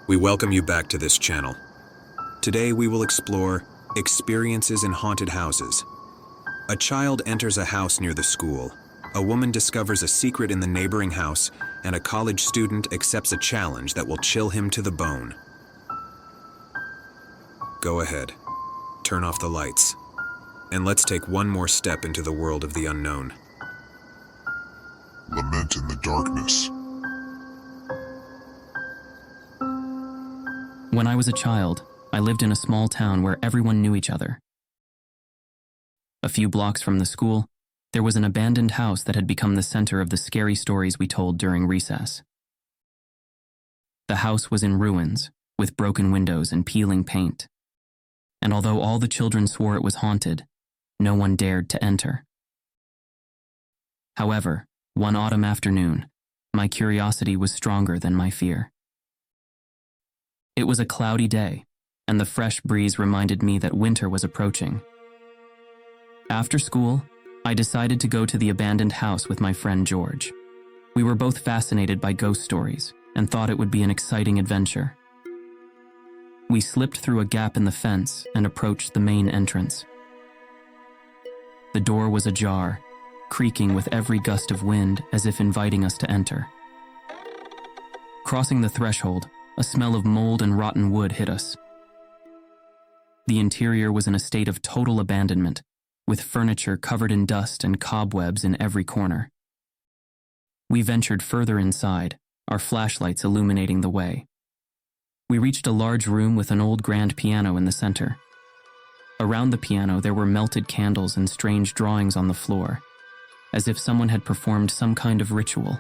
We welcome you back to this channel. Today we will explore experiences in haunted houses. A child enters a house near the school. A woman discovers a secret in the neighboring house, and a college student accepts a challenge that will chill him to the bone. Go ahead, turn off the lights, and let's take one more step into the world of the unknown. Lament in the darkness. When I was a child, I lived in a small town where everyone knew each other. A few blocks from the school, there was an abandoned house that had become the center of the scary stories we told during recess. The house was in ruins, with broken windows and peeling paint. And although all the children swore it was haunted, no one dared to enter. However, one autumn afternoon, my curiosity was stronger than my fear. It was a cloudy day, and the fresh breeze reminded me that winter was approaching. After school, I decided to go to the abandoned house with my friend George. We were both fascinated by ghost stories and thought it would be an exciting adventure. We slipped through a gap in the fence and approached the main entrance. The door was ajar, creaking with every gust of wind as if inviting us to enter. Crossing the threshold, a smell of mold and rotten wood hit us. The interior was in a state of total abandonment, with furniture covered in dust and cobwebs in every corner. We ventured further inside, our flashlights illuminating the way. We reached a large room with an old grand piano in the center. Around the piano there were melted candles and strange drawings on the floor, as if someone had performed some kind of ritual.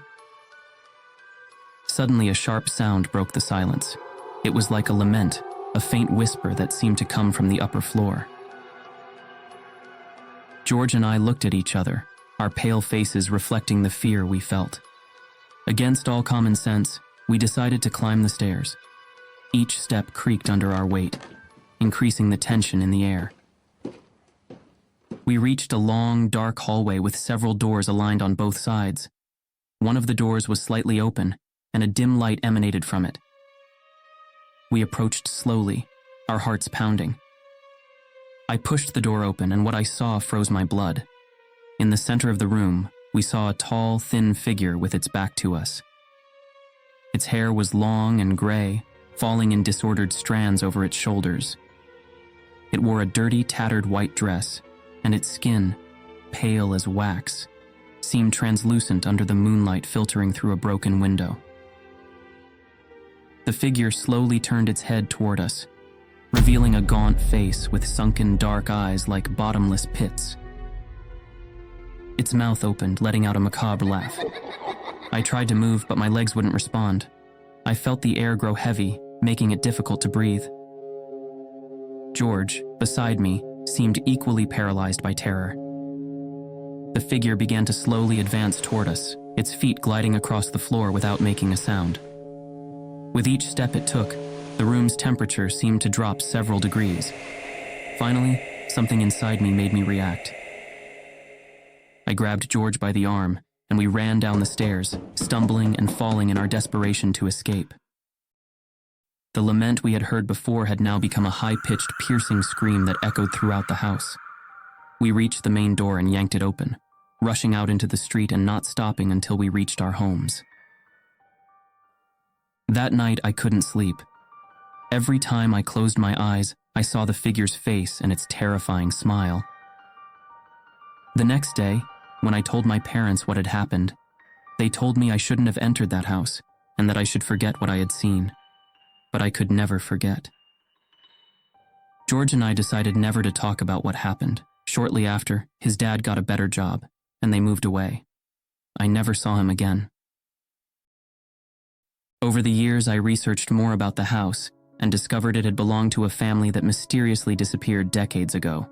Suddenly a sharp sound broke the silence. It was like a lament, a faint whisper that seemed to come from the upper floor. George and I looked at each other, our pale faces reflecting the fear we felt. Against all common sense, we decided to climb the stairs. Each step creaked under our weight, increasing the tension in the air. We reached a long, dark hallway with several doors aligned on both sides. One of the doors was slightly open, and a dim light emanated from it. We approached slowly, our hearts pounding. I pushed the door open, and what I saw froze my blood. In the center of the room, we saw a tall, thin figure with its back to us. Its hair was long and gray, falling in disordered strands over its shoulders. It wore a dirty, tattered white dress, and its skin, pale as wax, seemed translucent under the moonlight filtering through a broken window. The figure slowly turned its head toward us, revealing a gaunt face with sunken dark eyes like bottomless pits. Its mouth opened, letting out a macabre laugh. I tried to move, but my legs wouldn't respond. I felt the air grow heavy, making it difficult to breathe. George, beside me, seemed equally paralyzed by terror. The figure began to slowly advance toward us, its feet gliding across the floor without making a sound. With each step it took, the room's temperature seemed to drop several degrees. Finally, something inside me made me react. I grabbed George by the arm, and we ran down the stairs, stumbling and falling in our desperation to escape. The lament we had heard before had now become a high-pitched, piercing scream that echoed throughout the house. We reached the main door and yanked it open, rushing out into the street and not stopping until we reached our homes. That night, I couldn't sleep. Every time I closed my eyes, I saw the figure's face and its terrifying smile. The next day, when I told my parents what had happened, they told me I shouldn't have entered that house and that I should forget what I had seen. But I could never forget. George and I decided never to talk about what happened. Shortly after, his dad got a better job, and they moved away. I never saw him again. Over the years, I researched more about the house and discovered it had belonged to a family that mysteriously disappeared decades ago.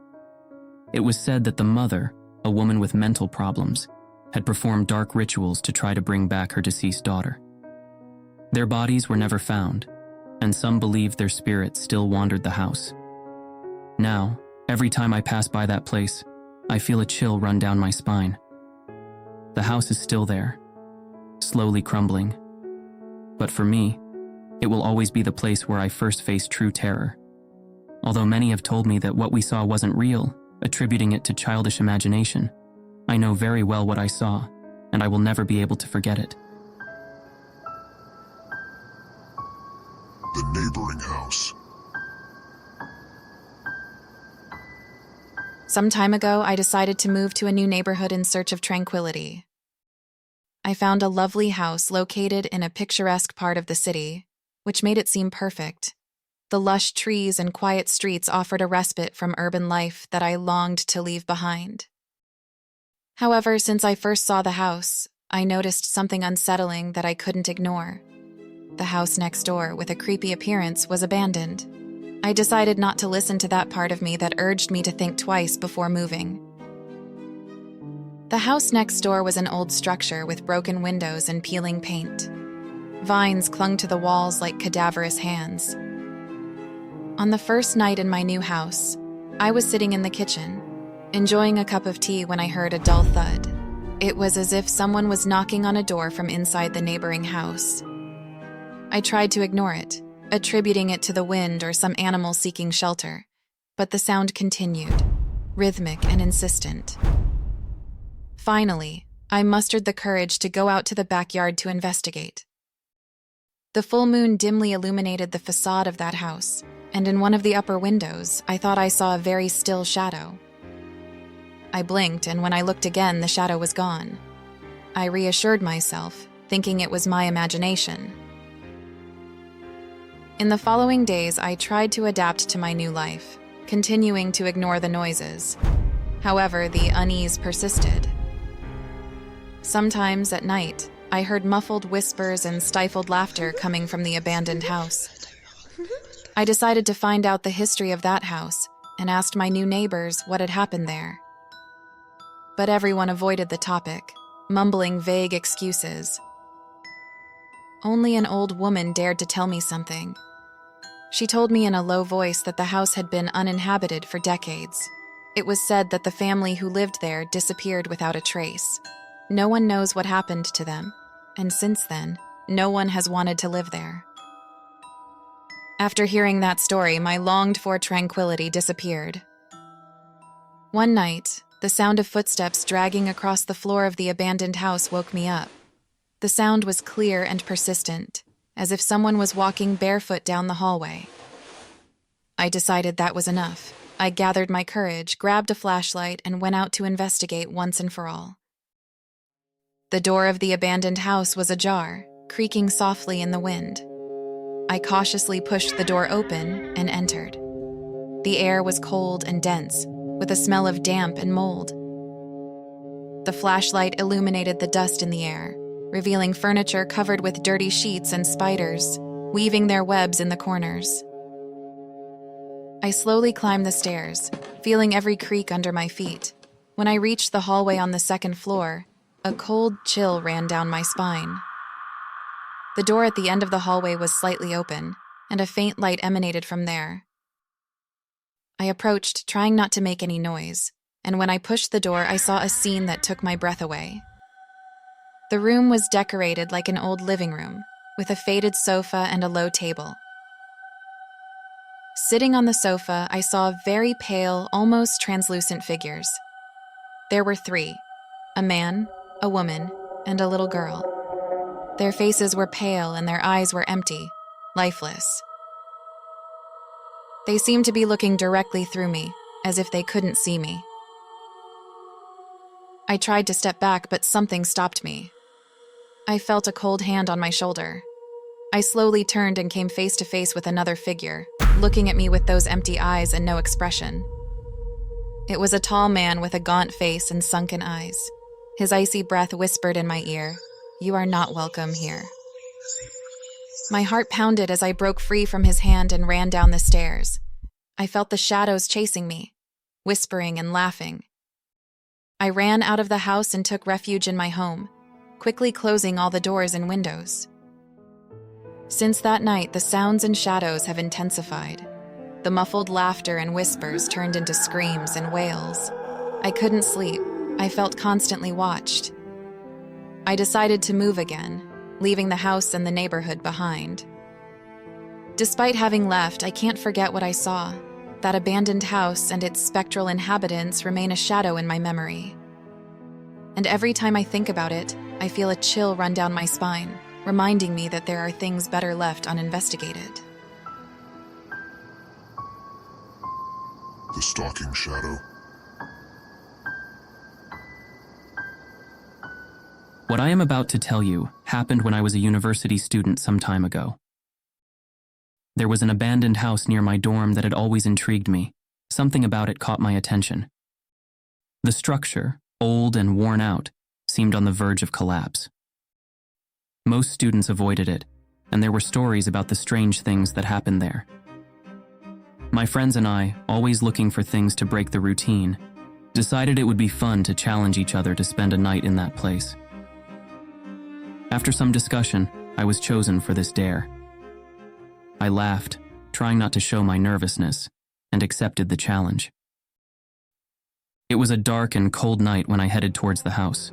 It was said that the mother, a woman with mental problems, had performed dark rituals to try to bring back her deceased daughter. Their bodies were never found, and some believed their spirits still wandered the house. Now, every time I pass by that place, I feel a chill run down my spine. The house is still there, slowly crumbling. But for me, it will always be the place where I first faced true terror. Although many have told me that what we saw wasn't real, attributing it to childish imagination, I know very well what I saw, and I will never be able to forget it. The neighboring house. Some time ago, I decided to move to a new neighborhood in search of tranquility. I found a lovely house located in a picturesque part of the city, which made it seem perfect. The lush trees and quiet streets offered a respite from urban life that I longed to leave behind. However, since I first saw the house, I noticed something unsettling that I couldn't ignore. The house next door, with a creepy appearance, was abandoned. I decided not to listen to that part of me that urged me to think twice before moving. The house next door was an old structure with broken windows and peeling paint. Vines clung to the walls like cadaverous hands. On the first night in my new house, I was sitting in the kitchen, enjoying a cup of tea when I heard a dull thud. It was as if someone was knocking on a door from inside the neighboring house. I tried to ignore it, attributing it to the wind or some animal seeking shelter, but the sound continued, rhythmic and insistent. Finally, I mustered the courage to go out to the backyard to investigate. The full moon dimly illuminated the facade of that house, and in one of the upper windows, I thought I saw a very still shadow. I blinked, and when I looked again, the shadow was gone. I reassured myself, thinking it was my imagination. In the following days, I tried to adapt to my new life, continuing to ignore the noises. However, the unease persisted. Sometimes at night, I heard muffled whispers and stifled laughter coming from the abandoned house. I decided to find out the history of that house and asked my new neighbors what had happened there. But everyone avoided the topic, mumbling vague excuses. Only an old woman dared to tell me something. She told me in a low voice that the house had been uninhabited for decades. It was said that the family who lived there disappeared without a trace. No one knows what happened to them, and since then, no one has wanted to live there. After hearing that story, my longed-for tranquility disappeared. One night, the sound of footsteps dragging across the floor of the abandoned house woke me up. The sound was clear and persistent, as if someone was walking barefoot down the hallway. I decided that was enough. I gathered my courage, grabbed a flashlight, and went out to investigate once and for all. The door of the abandoned house was ajar, creaking softly in the wind. I cautiously pushed the door open and entered. The air was cold and dense, with a smell of damp and mold. The flashlight illuminated the dust in the air, revealing furniture covered with dirty sheets and spiders, weaving their webs in the corners. I slowly climbed the stairs, feeling every creak under my feet. When I reached the hallway on the second floor, a cold chill ran down my spine. The door at the end of the hallway was slightly open, and a faint light emanated from there. I approached, trying not to make any noise, and when I pushed the door, I saw a scene that took my breath away. The room was decorated like an old living room, with a faded sofa and a low table. Sitting on the sofa, I saw very pale, almost translucent figures. There were three: a man, a woman, and a little girl. Their faces were pale and their eyes were empty, lifeless. They seemed to be looking directly through me, as if they couldn't see me. I tried to step back, but something stopped me. I felt a cold hand on my shoulder. I slowly turned and came face to face with another figure, looking at me with those empty eyes and no expression. It was a tall man with a gaunt face and sunken eyes. His icy breath whispered in my ear, "You are not welcome here." My heart pounded as I broke free from his hand and ran down the stairs. I felt the shadows chasing me, whispering and laughing. I ran out of the house and took refuge in my home, quickly closing all the doors and windows. Since that night, the sounds and shadows have intensified. The muffled laughter and whispers turned into screams and wails. I couldn't sleep. I felt constantly watched. I decided to move again, leaving the house and the neighborhood behind. Despite having left, I can't forget what I saw. That abandoned house and its spectral inhabitants remain a shadow in my memory. And every time I think about it, I feel a chill run down my spine, reminding me that there are things better left uninvestigated. The stalking shadow. What I am about to tell you happened when I was a university student some time ago. There was an abandoned house near my dorm that had always intrigued me. Something about it caught my attention. The structure, old and worn out, seemed on the verge of collapse. Most students avoided it, and there were stories about the strange things that happened there. My friends and I, always looking for things to break the routine, decided it would be fun to challenge each other to spend a night in that place. After some discussion, I was chosen for this dare. I laughed, trying not to show my nervousness, and accepted the challenge. It was a dark and cold night when I headed towards the house.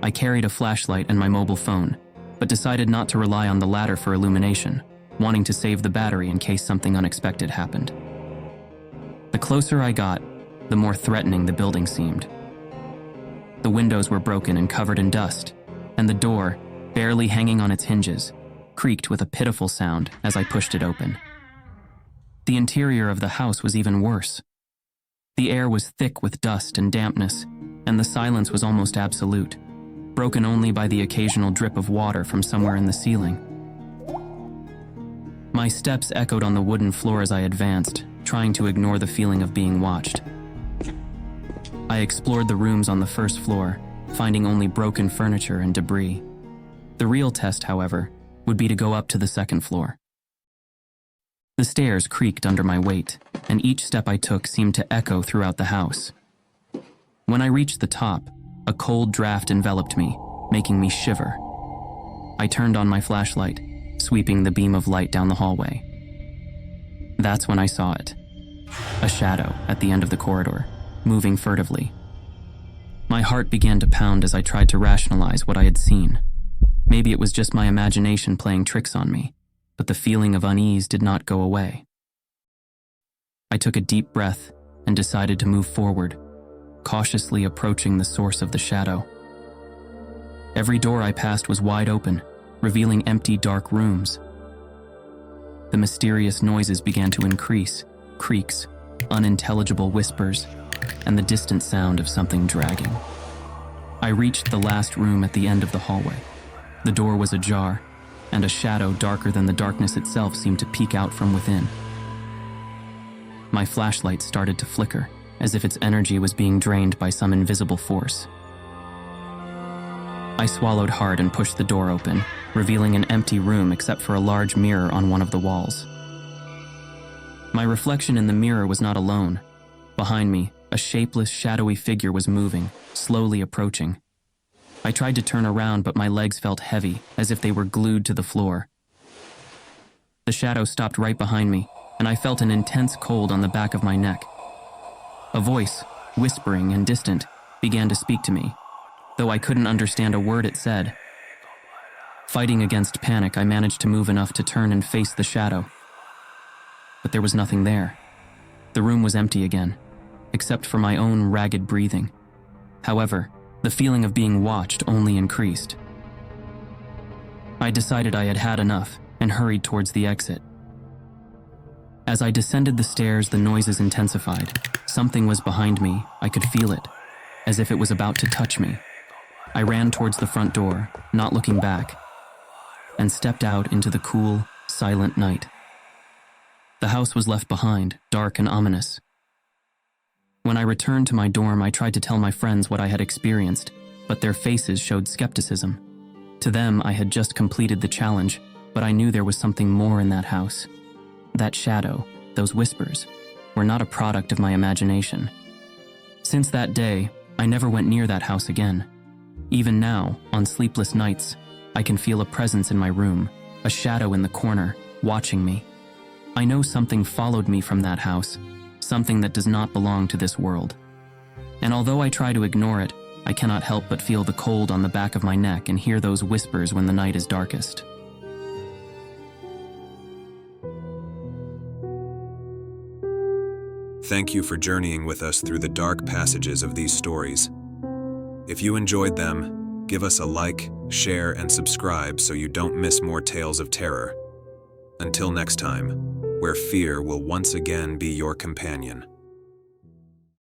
I carried a flashlight and my mobile phone, but decided not to rely on the latter for illumination, wanting to save the battery in case something unexpected happened. The closer I got, the more threatening the building seemed. The windows were broken and covered in dust, and the door, barely hanging on its hinges, creaked with a pitiful sound as I pushed it open. The interior of the house was even worse. The air was thick with dust and dampness, and the silence was almost absolute, broken only by the occasional drip of water from somewhere in the ceiling. My steps echoed on the wooden floor as I advanced, trying to ignore the feeling of being watched. I explored the rooms on the first floor, finding only broken furniture and debris. The real test, however, would be to go up to the second floor. The stairs creaked under my weight, and each step I took seemed to echo throughout the house. When I reached the top, a cold draft enveloped me, making me shiver. I turned on my flashlight, sweeping the beam of light down the hallway. That's when I saw it. A shadow at the end of the corridor, moving furtively. My heart began to pound as I tried to rationalize what I had seen. Maybe it was just my imagination playing tricks on me, but the feeling of unease did not go away. I took a deep breath and decided to move forward, cautiously approaching the source of the shadow. Every door I passed was wide open, revealing empty, dark rooms. The mysterious noises began to increase, creaks, unintelligible whispers, and the distant sound of something dragging. I reached the last room at the end of the hallway. The door was ajar, and a shadow darker than the darkness itself seemed to peek out from within. My flashlight started to flicker, as if its energy was being drained by some invisible force. I swallowed hard and pushed the door open, revealing an empty room except for a large mirror on one of the walls. My reflection in the mirror was not alone. Behind me, a shapeless, shadowy figure was moving, slowly approaching. I tried to turn around, but my legs felt heavy, as if they were glued to the floor. The shadow stopped right behind me, and I felt an intense cold on the back of my neck. A voice, whispering and distant, began to speak to me, though I couldn't understand a word it said. Fighting against panic, I managed to move enough to turn and face the shadow. But there was nothing there. The room was empty again, except for my own ragged breathing. However, the feeling of being watched only increased. I decided I had had enough and hurried towards the exit. As I descended the stairs, the noises intensified. Something was behind me. I could feel it, as if it was about to touch me. I ran towards the front door, not looking back, and stepped out into the cool, silent night. The house was left behind, dark and ominous. When I returned to my dorm, I tried to tell my friends what I had experienced, but their faces showed skepticism. To them, I had just completed the challenge, but I knew there was something more in that house. That shadow, those whispers, were not a product of my imagination. Since that day, I never went near that house again. Even now, on sleepless nights, I can feel a presence in my room, a shadow in the corner, watching me. I know something followed me from that house, something that does not belong to this world. And although I try to ignore it, I cannot help but feel the cold on the back of my neck and hear those whispers when the night is darkest. Thank you for journeying with us through the dark passages of these stories. If you enjoyed them, give us a like, share, and subscribe so you don't miss more tales of terror. Until next time, where fear will once again be your companion.